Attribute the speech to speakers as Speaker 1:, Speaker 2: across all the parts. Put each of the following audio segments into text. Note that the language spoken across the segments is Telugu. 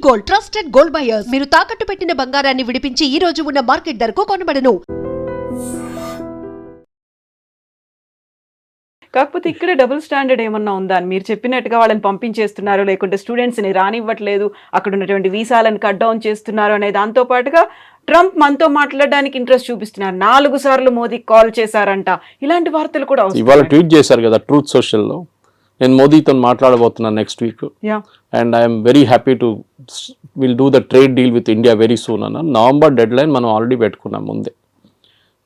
Speaker 1: Gold, trusted gold buyers. మీరు తాకట్టు పెట్టిన బంగారాన్ని విడిపించి ఈ రోజు ఉన్న మార్కెట్ ధరకు కొనబడను.
Speaker 2: కాకపోతే ఇక్కడ డబుల్ స్టాండర్డ్ ఏమన్నా ఉందా అని మీరు చెప్పినట్టుగా వాళ్ళని పంపించేస్తున్నారు, లేకుంటే స్టూడెంట్స్ని రానివ్వట్లేదు, అక్కడ ఉన్నటువంటి వీసాలను కట్ డౌన్ చేస్తున్నారు అనే దాంతో పాటుగా ట్రంప్ మనతో మాట్లాడడానికి ఇంట్రెస్ట్ చూపిస్తున్నారు. 4 సార్లు మోదీకి కాల్ చేశారంట. ఇలాంటి వార్తలు కూడా
Speaker 3: ఇవాళ ట్వీట్ చేశారు కదా ట్రూత్ సోషల్లో, నేను మోదీతో మాట్లాడబోతున్నాను next week and I'm very happy to will do the trade deal with India very soon అన్న. నవంబర్ డెడ్ లైన్ మనం ఆల్రెడీ పెట్టుకున్నాం ముందే.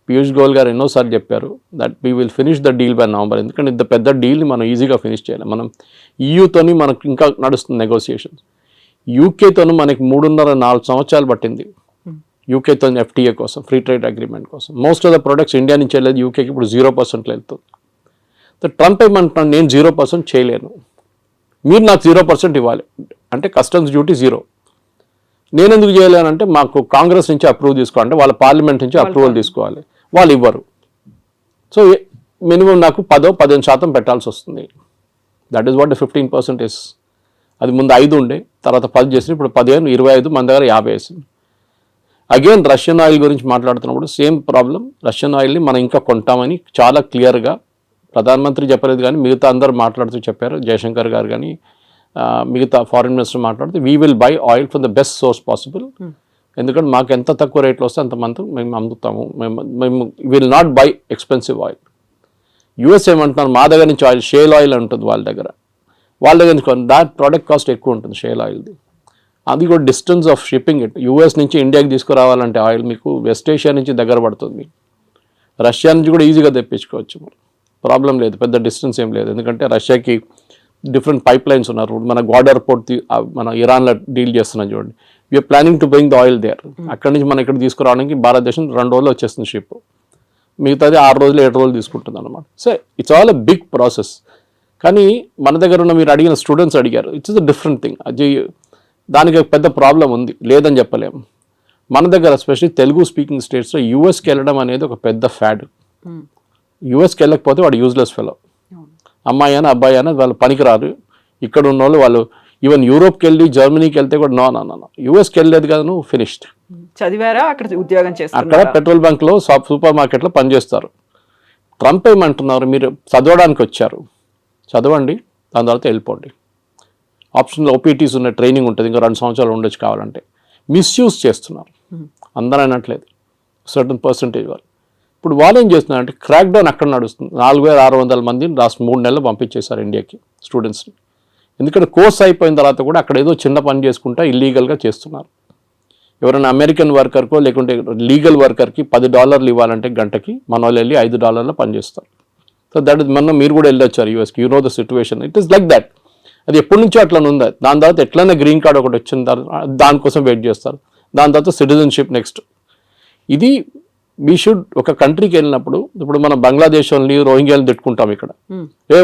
Speaker 3: పీయూష్ గోయల్ గారు ఎన్నోసార్లు చెప్పారు that we will finish the deal by November. ఎందుకంటే ఇంత పెద్ద డీల్ని మనం ఈజీగా ఫినిష్ చేయాలి. మనం ఈయూతోని మనకు ఇంకా నడుస్తుంది నెగోసియేషన్స్. యూకేతోని మనకి 3.5-4 సంవత్సరాలు పట్టింది యూకేతో ఎఫ్టీఏ కోసం, ఫ్రీ ట్రేడ్ అగ్రిమెంట్ కోసం. Most of the products India నుంచి వెళ్ళేది యూకేకి ఇప్పుడు 0% వెళ్తుంది. ట్రంప్ ఏమంటున్నాను, నేను 0% చేయలేను, మీరు నాకు 0% ఇవ్వాలి అంటే కస్టమ్స్ డ్యూటీ 0. నేను ఎందుకు చేయలేనంటే మాకు కాంగ్రెస్ నుంచి అప్రూవ్ తీసుకోవాలంటే వాళ్ళ పార్లమెంట్ నుంచి అప్రూవల్ తీసుకోవాలి, వాళ్ళు ఇవ్వరు. సో మినిమం నాకు 10-15% పెట్టాల్సి వస్తుంది. That is what 15% is. అది ముందు 5 ఉండే, తర్వాత 10 చేసి ఇప్పుడు 15, 25, మన దగ్గర 50 వేసింది. అగైన్ రష్యన్ ఆయిల్ గురించి మాట్లాడుతున్నప్పుడు సేమ్ ప్రాబ్లం. రష్యన్ ఆయిల్ని మనం ఇంకా కొంటామని చాలా క్లియర్గా ప్రధానమంత్రి చెప్పలేదు, కానీ మిగతా అందరూ మాట్లాడుతూ చెప్పారు. జయశంకర్ గారు కానీ మిగతా ఫారిన్ మినిస్టర్ మాట్లాడుతూ we will buy oil from the best source possible. ఎందుకంటే మాకు ఎంత తక్కువ రేట్లో వస్తే అంతమంది మేము అమ్ముతాము. మేము will not by expensive oil. US ఏమంటున్నారు, మా దగ్గర నుంచి ఆయిల్ షేల్ ఆయిల్ ఉంటుంది వాళ్ళ దగ్గర నుంచి దాట్ ప్రోడక్ట్ కాస్ట్ ఎక్కువ ఉంటుంది షేల్ ఆయిల్ది. అది కూడా distance of shipping it. US నుంచి ఇండియాకి తీసుకురావాలంటే ఆయిల్ మీకు వెస్ట్ ఏషియా నుంచి దగ్గర పడుతుంది. మీకు రష్యా నుంచి కూడా ఈజీగా తెప్పించుకోవచ్చు, ప్రాబ్లం లేదు, పెద్ద డిస్టెన్స్ ఏం లేదు. ఎందుకంటే రష్యాకి డిఫరెంట్ పైప్ లైన్స్ ఉన్నారు. మన గ్వాడర్ పోర్ట్ మన ఇరాన్లో డీల్ చేస్తున్నాం చూడండి. We are planning to bring the oil there. అక్కడి నుంచి మనం ఇక్కడ తీసుకురావడానికి భారతదేశం 2 రోజులు వచ్చేస్తుంది షిప్, మిగతాది 6 రోజులు 7 రోజులు తీసుకుంటుంది అనమాట. So it's all a big process. కానీ మన దగ్గర ఉన్న మీరు అడిగిన స్టూడెంట్స్ అడిగారు, ఇట్స్ ఎ డిఫరెంట్ థింగ్. అది దానికి పెద్ద ప్రాబ్లం ఉంది, లేదని చెప్పలేము. మన దగ్గర ఎస్పెషల్లీ తెలుగు స్పీకింగ్ స్టేట్స్లో యూఎస్కి వెళ్ళడం అనేది ఒక పెద్ద ఫ్యాడ్. యూఎస్కి వెళ్ళకపోతే వాడు యూజ్లెస్ ఫెలో. అమ్మాయి అయినా అబ్బాయి అయినా వాళ్ళు పనికిరారు. ఇక్కడ ఉన్న వాళ్ళు ఈవెన్ యూరోప్కి వెళ్ళి జర్మనీకి వెళ్తే కూడా నో యూఎస్కి వెళ్ళలేదు కదా నువ్వు ఫినిష్డ్.
Speaker 2: చదివారా, అక్కడ ఉద్యోగం చేస్తారు,
Speaker 3: అక్కడ పెట్రోల్ బంక్లో సూపర్ మార్కెట్లో పనిచేస్తారు. ట్రంప్ ఏమంటున్నారు, మీరు చదవడానికి వచ్చారు, చదవండి, దాని తర్వాత వెళ్ళిపోండి. ఆప్షన్లో ఓపీటీస్ ఉన్న ట్రైనింగ్ ఉంటుంది, ఇంకా 2 సంవత్సరాలు ఉండొచ్చు కావాలంటే. మిస్యూజ్ చేస్తున్నారు, అందరూ అనట్లేదు, సర్టన్ పర్సంటేజ్ వాళ్ళు. ఇప్పుడు వాళ్ళు ఏం చేస్తున్నారంటే క్రాక్ డౌన్ అక్కడ నడుస్తుంది. 4600 మందిని లాస్ట్ 3 నెలలు పంపించేశారు ఇండియాకి స్టూడెంట్స్ని. ఎందుకంటే కోర్స్ అయిపోయిన తర్వాత కూడా అక్కడ ఏదో చిన్న పని చేసుకుంటా ఇల్లీగల్గా చేస్తున్నారు. ఎవరైనా అమెరికన్ వర్కర్కో లేకుంటే లీగల్ వర్కర్కి $10 ఇవ్వాలంటే గంటకి, మన వాళ్ళు వెళ్ళి $5 పనిచేస్తారు. సో దట్ ఇస్ మొన్న మీరు కూడా వెళ్ళొచ్చారు యూఎస్కి, you know the situation. It is like that. అది ఎప్పటి నుంచో అట్లా ఉంది. దాని తర్వాత ఎట్లయినా గ్రీన్ కార్డ్ ఒకటి వచ్చిన తర్వాత దానికోసం వెయిట్ చేస్తారు. దాని తర్వాత సిటిజన్షిప్ నెక్స్ట్. ఇది వీ షుడ్ ఒక కంట్రీకి వెళ్ళినప్పుడు, ఇప్పుడు మనం బంగ్లాదేశ్ వాళ్ళని రోహింగ్యాలను తిట్టుకుంటాం ఇక్కడ,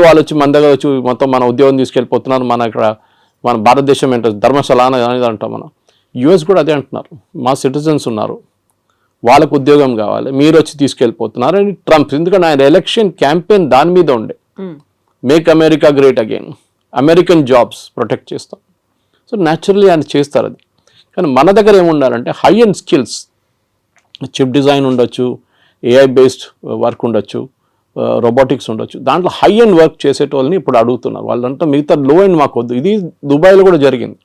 Speaker 3: వాళ్ళు వచ్చి మన దగ్గర వచ్చి మొత్తం మన ఉద్యోగం తీసుకెళ్ళిపోతున్నారు, మన ఇక్కడ మన భారతదేశం ఏంటో ధర్మశాల అనేది అంటాం మనం. యూఎస్ కూడా అదే అంటున్నారు, మా సిటిజన్స్ ఉన్నారు, వాళ్ళకు ఉద్యోగం కావాలి, మీరు వచ్చి తీసుకెళ్ళిపోతున్నారు అని ట్రంప్. ఎందుకంటే ఆయన ఎలక్షన్ క్యాంపెయిన్ దాని మీద ఉండే, make America great again, American jobs protect చేస్తాం. సో న్యాచురల్లీ ఆయన చేస్తారు అది. కానీ మన దగ్గర ఏముండాలంటే high end skills, chip design ఉండొచ్చు, ఏఐ బేస్డ్ వర్క్ ఉండొచ్చు, రోబోటిక్స్ ఉండొచ్చు. దాంట్లో హై అండ్ వర్క్ చేసేటోళ్ళని ఇప్పుడు అడుగుతున్నారు. వాళ్ళంతా మిగతా లో అండ్ మాకు వద్దు. ఇది దుబాయ్లో కూడా జరిగింది.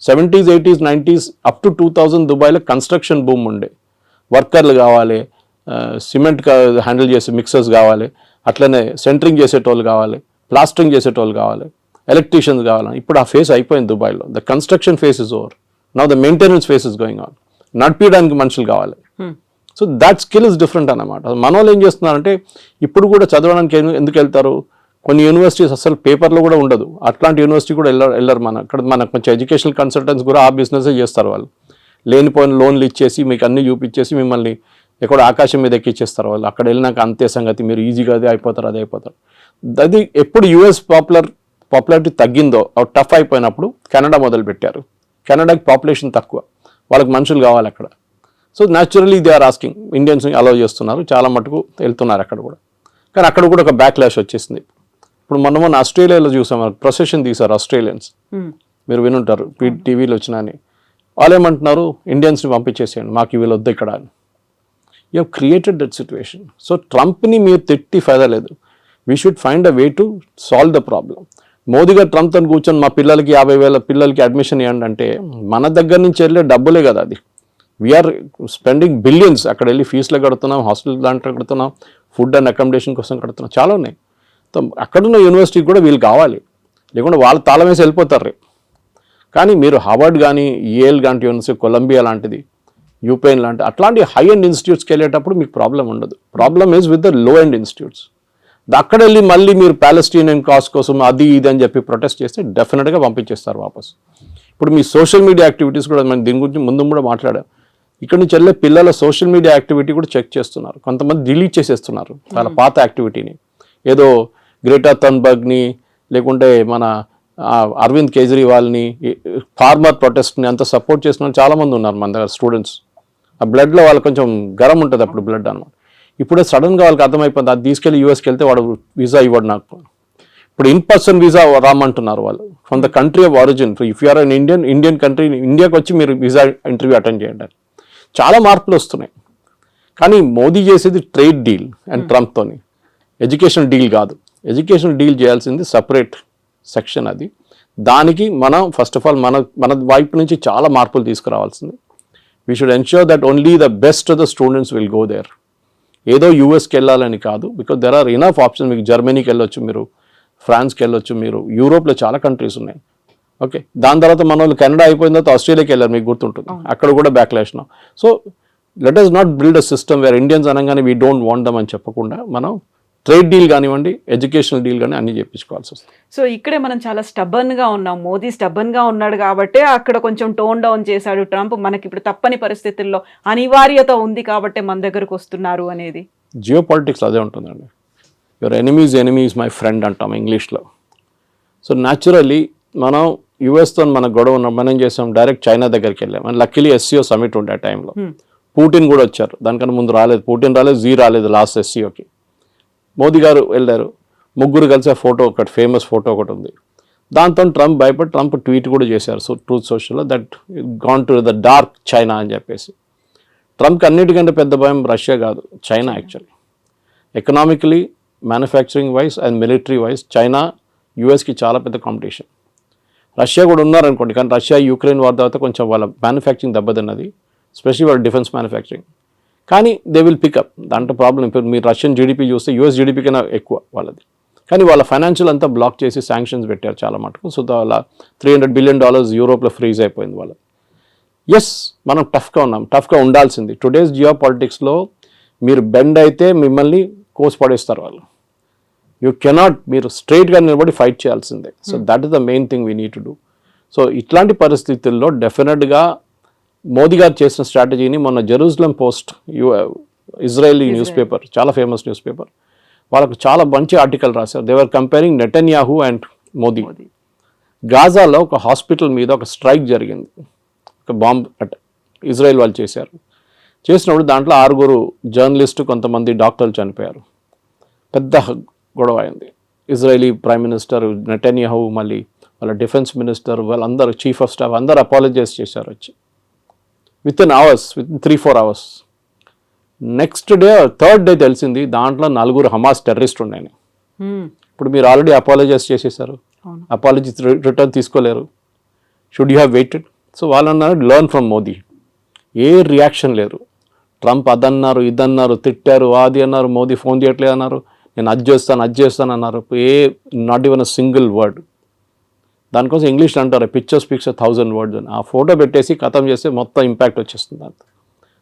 Speaker 3: 70s, 80s, 90s up to 2000 దుబాయ్లో కన్స్ట్రక్షన్ బూమ్ ఉండే. వర్కర్లు కావాలి, సిమెంట్ హ్యాండిల్ చేసే మిక్సర్స్ కావాలి, అట్లనే సెంటరింగ్ చేసేటోళ్ళు కావాలి, ప్లాస్టరింగ్ చేసేటోళ్ళు కావాలి, ఎలక్ట్రీషియన్స్ కావాలి. ఇప్పుడు ఆ ఫేస్ అయిపోయింది దుబాయ్లో. The construction face is over. Now the maintenance face is going on. నడిపించడానికి మనుషులు కావాలి. So that skill is different అన్నమాట. మన వాళ్ళు ఏం చేస్తున్నారంటే ఇప్పుడు కూడా చదవడానికి ఎందుకు వెళ్తారు, కొన్ని యూనివర్సిటీస్ అసలు పేపర్లో కూడా ఉండదు, అట్లాంటి యూనివర్సిటీ కూడా వెళ్ళరు. మన కొంచెం ఎడ్యుకేషనల్ కన్సల్టెంట్స్ కూడా ఆ బిజినెసే చేస్తారు. వాళ్ళు లేనిపోయిన లోన్లు ఇచ్చేసి మీకు అన్నీ చూపించేసి మిమ్మల్ని ఎక్కడ ఆకాశం మీద ఎక్కిచ్చేస్తారు. వాళ్ళు అక్కడ వెళ్ళినాక అంతే సంగతి, మీరు ఈజీగా అదే అయిపోతారు. అది ఎప్పుడు యూఎస్ పాపులారిటీ తగ్గిందో, టఫ్ అయిపోయినప్పుడు కెనడా మొదలుపెట్టారు. కెనడాకి పాపులేషన్ తక్కువ, వాళ్ళకి మనుషులు కావాలి అక్కడ. So naturally they are asking, ఇండియన్స్ని అలౌ చేస్తున్నారు, చాలా మటుకు వెళ్తున్నారు అక్కడ కూడా. కానీ అక్కడ కూడా ఒక బ్యాక్ లాష్ వచ్చేసింది. ఇప్పుడు మొన్న ఆస్ట్రేలియాలో చూసాం, ప్రొసెషన్ తీశారు ఆస్ట్రేలియన్స్. మీరు వినుంటారు టీవీలో వచ్చినాయని. వాళ్ళు ఏమంటున్నారు, ఇండియన్స్ని పంపించేసేయండి, మాకు వీళ్ళు వద్దు ఇక్కడ అని. You have created that situation. So ట్రంప్ని మీరు తిట్టి ఫైదా లేదు. We should find a way to solve the problem. Modi గారు ట్రంప్తో కూర్చొని మా పిల్లలకి 50,000 పిల్లలకి అడ్మిషన్ ఇవ్వండి అంటే మన దగ్గర నుంచి వెళ్ళే డబ్బులే కదా అది. We are spending billions. అక్కడ వెళ్ళి ఫీజులు కడుతున్నాం, హాస్టల్ దాంట్లో కడుతున్నాం, ఫుడ్ అండ్ అకామిడేషన్ కోసం కడుతున్నాం, చాలా ఉన్నాయి. అక్కడున్న యూనివర్సిటీకి కూడా వీళ్ళు కావాలి, లేకుంటే వాళ్ళు తాళం వేసి వెళ్ళిపోతారు రేపు. కానీ మీరు హార్వర్డ్ కానీ, ఏల్ లాంటి యూనివర్సిటీ, కొలంబియా లాంటిది, యూపెయిన్ లాంటి అట్లాంటి హై ఎండ్ ఇన్స్టిట్యూట్స్కి వెళ్ళేటప్పుడు మీకు ప్రాబ్లం ఉండదు. Problem is with the low end institutes. అక్కడ వెళ్ళి మళ్ళీ మీరు ప్యాలెస్టీనియన్ కాజ్ కోసం అది ఇది అని చెప్పి ప్రొటెస్ట్ చేస్తే డెఫినెట్గా పంపించేస్తారు వాపస్. ఇప్పుడు మీ సోషల్ మీడియా యాక్టివిటీస్ కూడా మనం దీని గురించి ముందు కూడా మాట్లాడాం. ఇక్కడ నుంచి వెళ్ళే పిల్లల సోషల్ మీడియా యాక్టివిటీ కూడా చెక్ చేస్తున్నారు. కొంతమంది డిలీట్ చేసేస్తున్నారు వాళ్ళ పాత యాక్టివిటీని. ఏదో గ్రేటా థన్బర్గ్ని లేకుంటే మన అరవింద్ కేజ్రీవాల్ని, ఫార్మర్ ప్రొటెస్ట్ని అంత సపోర్ట్ చేసిన వాళ్ళు చాలామంది ఉన్నారు మన దగ్గర స్టూడెంట్స్. ఆ బ్లడ్లో వాళ్ళకి కొంచెం గరం ఉంటుంది అప్పుడు బ్లడ్ అనమాట. ఇప్పుడే సడన్గా వాళ్ళకి అర్థమైపోయింది, అది తీసుకెళ్ళి యూఎస్కి వెళ్తే వాడు వీసా ఇవ్వడు నాకు. ఇప్పుడు ఇన్ పర్సన్ వీసా రామంటున్నారు వాళ్ళు from the country of origin. If you are an Indian country, ఇండియాకి వచ్చి మీరు వీసా ఇంటర్వ్యూ అటెండ్ చేయండి. చాలా మార్పులు వస్తున్నాయి. కానీ మోదీ చేసేది ట్రేడ్ డీల్ అండ్ ట్రంప్తోని, ఎడ్యుకేషన్ డీల్ కాదు. ఎడ్యుకేషన్ డీల్ చేయాల్సింది సపరేట్ సెక్షన్ అది. దానికి మనం ఫస్ట్ ఆఫ్ ఆల్ మన వైపు నుంచి చాలా మార్పులు తీసుకురావాల్సింది. We should ensure that only the best of the students will go there. ఏదో యూఎస్కి వెళ్ళాలని కాదు, because there are enough option. మీకు జర్మనీకి వెళ్ళొచ్చు, మీరు ఫ్రాన్స్కి వెళ్ళొచ్చు, మీరు యూరోప్లో చాలా కంట్రీస్ ఉన్నాయి. ఓకే, దాని తర్వాత మన వాళ్ళు కెనడా అయిపోయిన తర్వాత ఆస్ట్రేలియాకి వెళ్ళారు, మీకు గుర్తుంటుంది. అక్కడ కూడా backlash. So let us not build a system wear Indians అనగానే వీ డోంట్ వాంట్ దమ్ అని చెప్పకుండా మనం ట్రేడ్ డీల్ కానివ్వండి, ఎడ్యుకేషనల్ డీల్ కానీ అన్ని చేయించుకోవాల్సి వస్తుంది.
Speaker 2: సో ఇక్కడే మనం చాలా స్టబర్న్గా ఉన్నాం. మోదీ స్టబర్న్గా ఉన్నాడు కాబట్టి అక్కడ కొంచెం టోన్ డౌన్ చేశాడు ట్రంప్. మనకి ఇప్పుడు తప్పని పరిస్థితుల్లో అనివార్యత ఉంది కాబట్టి మన దగ్గరకు వస్తున్నారు అనేది.
Speaker 3: జియో పాలిటిక్స్ అదే ఉంటుందండి. యువర్ ఎనిమీస్ మై ఫ్రెండ్ అంటాం ఇంగ్లీష్లో. సో న్యాచురల్లీ మనం యుఎస్తో మన గొడవ ఉన్న మనం ఏం చేసాం, డైరెక్ట్ చైనా దగ్గరికి వెళ్ళాం. అండ్ లక్కీలీ ఎస్సీఓ సమిట్ ఉండే ఆ టైంలో పుటిన్ కూడా వచ్చారు. దానికన్నా ముందు రాలేదు, పుటిన్ రాలేదు, జీ రాలేదు లాస్ట్ ఎస్సీఓకి. మోదీ గారు వెళ్ళారు, ముగ్గురు కలిసి ఆ ఫోటో ఒకటి, ఫేమస్ ఫోటో ఒకటి ఉంది. దాంతో ట్రంప్ భయపడి ట్రంప్ ట్వీట్ కూడా చేశారు ట్రూత్ సోషల్లో, that gone to the dark China అని చెప్పేసి. ట్రంప్కి అన్నిటికంటే పెద్ద భయం రష్యా కాదు, China. Actually economically, manufacturing wise and military wise China యూఎస్కి చాలా పెద్ద కాంపిటీషన్. రష్యా కూడా ఉన్నారనుకోండి, కానీ రష్యా యుక్రెయిన్ వార్ తర్వాత కొంచెం వాళ్ళ మ్యానుఫ్యాక్చరింగ్ దెబ్బతిన్నది, స్పెషల్లీ వాళ్ళ డిఫెన్స్ మ్యానుఫ్యాక్చరింగ్. కానీ దే విల్ పికప్, దాంట్లో ప్రాబ్లం. ఇప్పుడు మీరు రష్యన్ జీడిపి చూస్తే యూఎస్ జీడిపి కన్నా ఎక్కువ వాళ్ళది. కానీ వాళ్ళ ఫైనాన్షియల్ అంతా బ్లాక్ చేసి శాంక్షన్స్ పెట్టారు చాలా మటుకు. సో వాళ్ళ $300 బిలియన్ యూరోప్లో ఫ్రీజ్ అయిపోయింది వాళ్ళది. ఎస్, మనం టఫ్గా ఉన్నాం, టఫ్గా ఉండాల్సింది. టుడేస్ జియో పాలిటిక్స్లో మీరు బెండ్ అయితే మిమ్మల్ని కోసి పడేస్తారు వాళ్ళు. యూ కెనాట్, మీరు స్ట్రైట్గా నిలబడి ఫైట్ చేయాల్సిందే. So that is the main thing we need to do. So ఇట్లాంటి పరిస్థితుల్లో డెఫినెట్గా మోదీ గారు చేసిన స్ట్రాటజీని మొన్న Jerusalem Post, Israeli news paper, చాలా ఫేమస్ న్యూస్ పేపర్, వాళ్ళకు చాలా మంచి ఆర్టికల్ రాశారు. They were comparing Netanyahu and Modi. గాజాలో ఒక హాస్పిటల్ మీద ఒక స్ట్రైక్ జరిగింది, ఒక బాంబ్ అటాక్ ఇజ్రాయెల్ వాళ్ళు చేశారు. చేసినప్పుడు దాంట్లో 6 జర్నలిస్టు, కొంతమంది డాక్టర్లు చనిపోయారు. పెద్ద గొడవ అయింది. ఇజ్రాయలీ ప్రైమ్ మినిస్టర్ నెటన్యాహు, మళ్ళీ వాళ్ళ డిఫెన్స్ మినిస్టర్, వాళ్ళందరూ చీఫ్ ఆఫ్ స్టాఫ్ అందరూ అపాలజైజ్ చేశారు వచ్చి. With in 3-4 hours. Next day, third day తెలిసింది దాంట్లో 4 హమాస్ టెర్రరిస్ట్ ఉన్నాయని. ఇప్పుడు మీరు ఆల్రెడీ అపాలజైజ్ చేసేసారు, అపాలజీ రిటర్న్ తీసుకోలేరు. Should you have weighted? So వాళ్ళు అన్నారు learn from Modi. A reaction లేరు. ట్రంప్ అదన్నారు, ఇదన్నారు, తిట్టారు, అది అన్నారు, మోదీ ఫోన్ చేయట్లేదు అన్నారు, నేను అది చేస్తాను అన్నారు. Not even a single word. దానికోసం ఇంగ్లీష్లో అంటారు పిక్చర్ స్పీక్స్ 1,000 words అని. ఆ ఫోటో పెట్టేసి ఖతం చేస్తే మొత్తం ఇంపాక్ట్ వచ్చేస్తుంది దాంతో.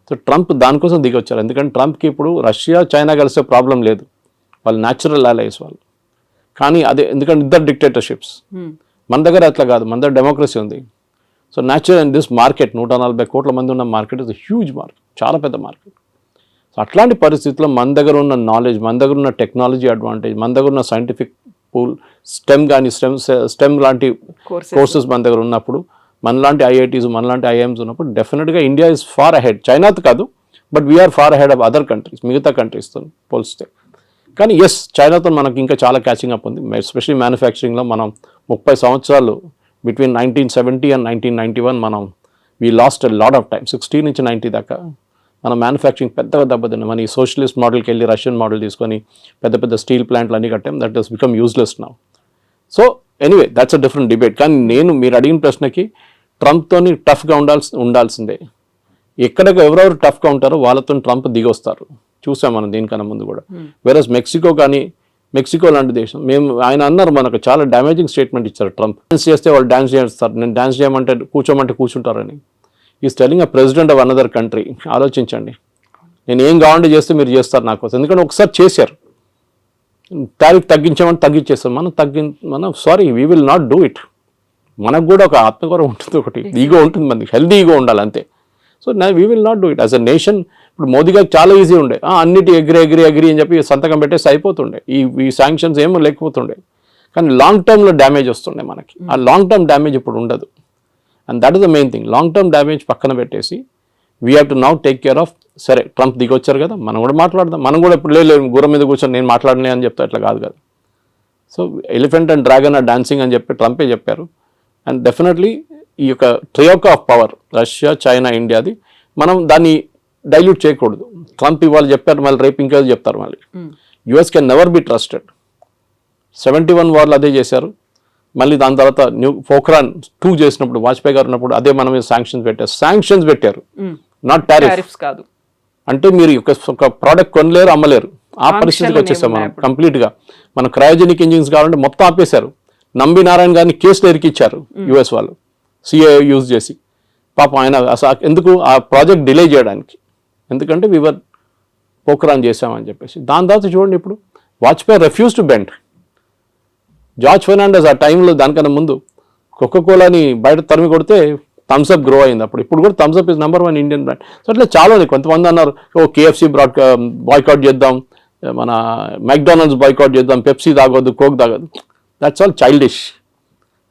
Speaker 3: సో ట్రంప్ దానికోసం దిగొచ్చారు. ఎందుకంటే ట్రంప్కి ఇప్పుడు రష్యా, చైనా కలిసే ప్రాబ్లం లేదు, వాళ్ళు న్యాచురల్ అలైస్ వాళ్ళు. కానీ అదే ఎందుకంటే ఇద్దరు డిక్టేటర్షిప్స్. మన దగ్గర అట్లా కాదు, మన దగ్గర డెమోక్రసీ ఉంది. So natural in this market, 140 కోట్ల మంది ఉన్న మార్కెట్ ఇస్ హ్యూజ్ మార్కెట్, చాలా పెద్ద మార్కెట్. సో అట్లాంటి పరిస్థితుల్లో మన దగ్గర ఉన్న నాలెడ్జ్, మన దగ్గర ఉన్న టెక్నాలజీ అడ్వాంటేజ్, మన దగ్గర ఉన్న సైంటిఫిక్ పూల్, స్టెమ్ కానీ స్టెమ్ లాంటి కోర్సెస్ మన దగ్గర ఉన్నప్పుడు, మనలాంటి ఐఐటీస్, మనలాంటి ఐఐఎమ్స్ ఉన్నప్పుడు డెఫినెట్గా ఇండియా ఇస్ ఫార్ అహెడ్. చైనాతో కాదు, but we are far ahead of other countries, మిగతా కంట్రీస్తో పోలిస్తే. కానీ ఎస్, చైనాతో మనకి ఇంకా చాలా క్యాచింగ్ అప్ ఉంది. ఎస్పెషల్లీ మ్యానుఫ్యాక్చరింగ్లో మనం 30 సంవత్సరాలు బిట్వీన్ 1970 అండ్ 1991 మనం we lost lot of time 60 నుంచి 90 దాకా మన మ్యానుఫ్యాక్చరింగ్ పెద్దగా దెబ్బతిన్నాం. మన ఈ సోషలిస్ట్ మోడల్కి వెళ్ళి రష్యన్ మోడల్ తీసుకొని పెద్ద పెద్ద స్టీల్ ప్లాంట్లు అన్నీ కట్టాం. That has become useless now. So anyway that's a different debate. కానీ మీరు అడిగిన ప్రశ్నకి ట్రంప్తోని టఫ్గా ఉండాల్సిందే. ఎక్కడికి ఎవరెవరు టఫ్గా ఉంటారో వాళ్ళతో ట్రంప్ దిగొస్తారు. చూసాం మనం దీనికన్నా ముందు కూడా. వేరస్ మెక్సికో లాంటి దేశం ఆయన అన్నారు, మనకు చాలా డ్యామేజింగ్ స్టేట్మెంట్ ఇచ్చారు ట్రంప్. డాన్స్ చేస్తే వాళ్ళు డాన్స్ చేస్తారు, నేను డాన్స్ చేయమంటే కూర్చుంటారని. Is telling a president of another country. ఆలోచించండి, నేను ఏం కావాలంటే చేస్తే మీరు చేస్తారు నా కోసం. ఎందుకంటే ఒకసారి చేశారు, టారిఫ్ తగ్గించేస్తాం. మనం sorry we will not do it. మనకు కూడా ఒక ఆత్మగౌరవం ఉంటుంది, ఒకటి ఈగో ఉంటుంది, మనకి హెల్దీ ఈగో ఉండాలి అంతే. So we will not do it as a nation. ఇప్పుడు మోదీ గారికి చాలా ఈజీ ఉండే, అన్నిటి అగ్రి అని చెప్పి సంతకం పెట్టేసి అయిపోతుండే, ఈ శాంక్షన్స్ ఏమో లేకపోతుండే. కానీ లాంగ్ టర్మ్లో డ్యామేజ్ వస్తుండే మనకి. ఆ లాంగ్ టర్మ్ డ్యామేజ్ ఇప్పుడు ఉండదు. And that is the main thing. Long term damage పక్కన పెట్టేసి we have to now take care of. సరే ట్రంప్ దిగొచ్చారు కదా, మనం కూడా మాట్లాడదాం. మనం కూడా ఇప్పుడు లేదు గుర్రం మీద కూర్చొని నేను మాట్లాడలే అని చెప్తా, అట్లా కాదు కదా. So elephant and dragon are dancing అని చెప్పి ట్రంపే చెప్పారు. అండ్ డెఫినెట్లీ ఈ యొక్క troika of power Russia, China, ఇండియాది మనం దాన్ని డైల్యూట్ చేయకూడదు. ట్రంప్ ఇవాళ చెప్పారు, మళ్ళీ రేపు ఇంకా చెప్తారు. మళ్ళీ US can never be trusted. 71 వార్లు అదే చేశారు. మళ్ళీ దాని తర్వాత పోఖ్రాన్ 2 చేసినప్పుడు వాజ్పేయి గారు ఉన్నప్పుడు అదే మన మీద శాంక్షన్స్ పెట్టారు, నాట్ టారిఫ్స్
Speaker 2: కాదు.
Speaker 3: అంటే మీరు ఒక ప్రోడక్ట్ కొనలేరు, అమ్మలేరు. ఆ పరిస్థితికి వచ్చేసాం మనం కంప్లీట్గా. మన క్రయోజెనిక్ ఇంజిన్స్ కావాలంటే మొత్తం ఆపేశారు. నంబి నారాయణ గారిని కేసులు ఇరికిచ్చారు యుఎస్ వాళ్ళు, సిఏ యూజ్ చేసి. పాపం ఆయన అసలు ఎందుకు ఆ ప్రాజెక్ట్ డిలే చేయడానికి, ఎందుకంటే వివర్ పోఖ్రాన్ చేసామని చెప్పేసి. దాని తర్వాత చూడండి, ఇప్పుడు Vajpayee refuse to bend. George Fernandes ఆ టైంలో దానికన్నా ముందు కోకోకోలాని బయట తరిమి కొడితే థమ్స్అప్ గ్రో అయింది అప్పుడు. ఇప్పుడు కూడా Thums Up is #1 Indian brand. So అట్లా చాలా ఉన్నాయి. కొంతమంది అన్నారు కేఎఫ్సి బాయ్కాట్ చేద్దాం, మన మెక్డానల్డ్స్ బాయ్కాట్ చేద్దాం, పెప్సీ తాగొద్దు, కోక్ తాగొద్దు. That's all childish.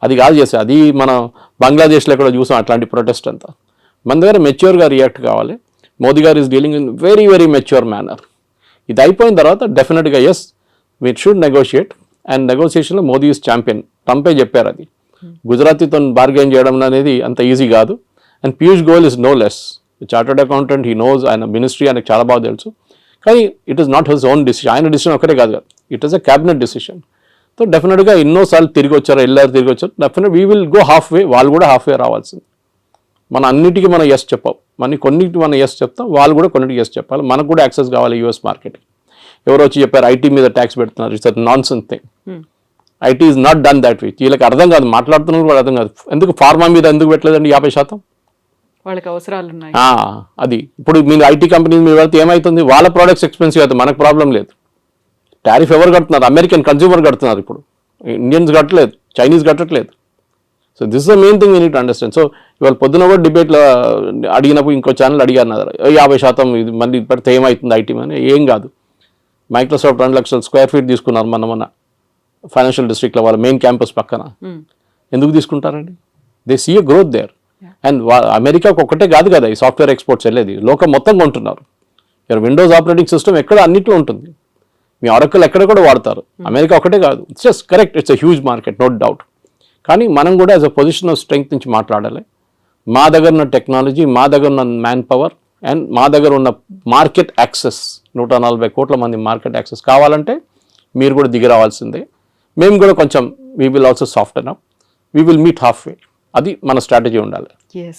Speaker 3: అది కాదు చేసేది. అది మన బంగ్లాదేశ్లో కూడా చూసాం అట్లాంటి ప్రొటెస్ట్ అంతా. మన దగ్గర మెచ్యూర్గా రియాక్ట్ కావాలి. మోదీ గారు is dealing in very very mature manner. ఇది అయిపోయిన తర్వాత డెఫినెట్గా yes we should negotiate. And నెగోషియేషన్లో మోదీ ఈజ్ ఛాంపియన్. ట్రంపే చెప్పారు అది. గుజరాతీతో బార్గెన్ చేయడం అనేది అంత ఈజీ కాదు. And Piyush Goyal is no less chartered accountant. He knows, ఆయన మినిస్ట్రీ ఆయనకు చాలా బాగా తెలుసు. కానీ it is not his own decision. ఆయన డిసిషన్ ఒకటే కాదు కదా, it is a cabinet decision. So డెఫినెట్గా ఎన్నోసార్లు తిరిగి వచ్చారు. Definite we will go half వే. వాళ్ళు కూడా హాఫ్ వే రావాల్సింది. మన అన్నిటికీ మనం ఎస్ చెప్పాం, కొన్నిటికి మనం ఎస్ చెప్తాం, వాళ్ళు కూడా కొన్నిటికి ఎస్ చెప్పాలి. మనకు కూడా యాక్సెస్ కావాలి యూఎస్ మార్కెట్కి. ఎవరో వచ్చి చెప్పారు ఐటీ మీద ట్యాక్స్ పెడుతున్నారు, it's non sense thing. IT is not done that way. వీళ్ళకి అర్థం కాదు, మాట్లాడుతున్నారు కూడా అర్థం కాదు. ఎందుకు ఫార్మా మీద ఎందుకు పెట్టలేదండి 50%?
Speaker 2: వాళ్ళకి అవసరాలు ఉన్నాయి.
Speaker 3: అది ఇప్పుడు మీరు ఐటీ కంపెనీస్ మీద పెడితే ఏమవుతుంది, వాళ్ళ ప్రోడక్ట్స్ ఎక్స్పెన్సివ్ అవుతుంది, మనకు ప్రాబ్లం లేదు. టారిఫ్ ఎవరు కడుతున్నారు? అమెరికన్ కన్జ్యూమర్ కడుతున్నారు. ఇప్పుడు ఇండియన్స్ కట్టలేదు, చైనీస్ కట్టట్లేదు. So this is the main thing we need to understand. So ఇవాళ పొద్దున కూడా డిబేట్లో అడిగినప్పుడు ఇంకో ఛానల్ అడిగారు 50% ఇది మళ్ళీ పెడితే ఏమవుతుంది ఐటీ అని. ఏం కాదు. మైక్రోసాఫ్ట్ 2 లక్షల స్క్వేర్ ఫీట్ తీసుకున్నారు మన ఫైనాన్షియల్ డిస్ట్రిక్ట్లో, వాళ్ళ మెయిన్ క్యాంపస్ పక్కన. ఎందుకు తీసుకుంటారండి? They see a growth there. And అమెరికాకు ఒక్కటే కాదు కదా ఈ సాఫ్ట్వేర్ ఎక్స్పోర్ట్స్ వెళ్ళేది, లోకం మొత్తం కొంటున్నారు. విండోస్ ఆపరేటింగ్ సిస్టమ్ ఎక్కడ అన్నిట్లో ఉంటుంది, మీ ఆరకల్ ఎక్కడ కూడా వాడతారు. అమెరికా ఒకటే కాదు. It's just correct, it's a huge market, no doubt. కానీ మనం కూడా as a position of strength నుంచి మాట్లాడాలి. మా దగ్గర ఉన్న టెక్నాలజీ, మా దగ్గర ఉన్న మ్యాన్ పవర్ అండ్ మా దగ్గర ఉన్న మార్కెట్ యాక్సెస్, 140 కోట్ల మంది మార్కెట్ యాక్సెస్ కావాలంటే మీరు కూడా దిగి రావాల్సిందే. మేము కూడా కొంచెం we will also soften up, we will meet half way. అది మన స్ట్రాటజీ ఉండాలి.
Speaker 2: Yes.